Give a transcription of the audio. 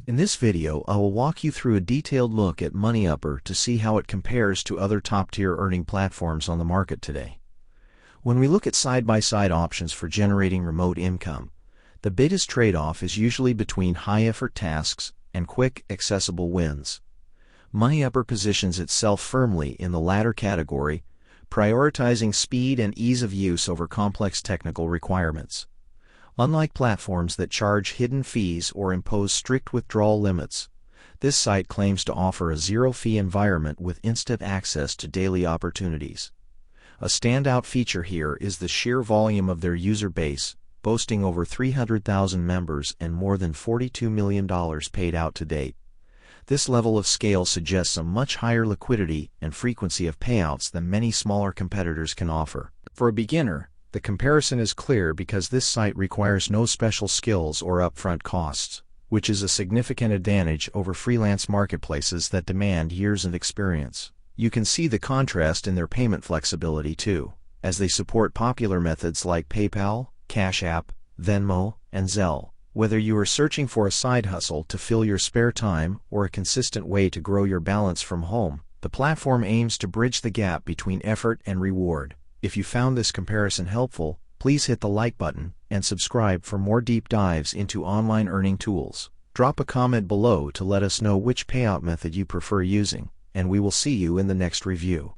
In this video, I will walk you through a detailed look at MoneyUpper to see how it compares to other top-tier earning platforms on the market today. When we look at side-by-side options for generating remote income, the biggest trade-off is usually between high-effort tasks and quick, accessible wins. MoneyUpper positions itself firmly in the latter category, prioritizing speed and ease of use over complex technical requirements. Unlike platforms that charge hidden fees or impose strict withdrawal limits, this site claims to offer a zero-fee environment with instant access to daily opportunities. A standout feature here is the sheer volume of their user base, boasting over 300,000 members and more than $42 million paid out to date. This level of scale suggests a much higher liquidity and frequency of payouts than many smaller competitors can offer. For a beginner, the comparison is clear because this site requires no special skills or upfront costs, which is a significant advantage over freelance marketplaces that demand years of experience. You can see the contrast in their payment flexibility too, as they support popular methods like PayPal, Cash App, Venmo, and Zelle. Whether you are searching for a side hustle to fill your spare time or a consistent way to grow your balance from home, the platform aims to bridge the gap between effort and reward. If you found this comparison helpful, please hit the like button and subscribe for more deep dives into online earning tools. Drop a comment below to let us know which payout method you prefer using, and we will see you in the next review.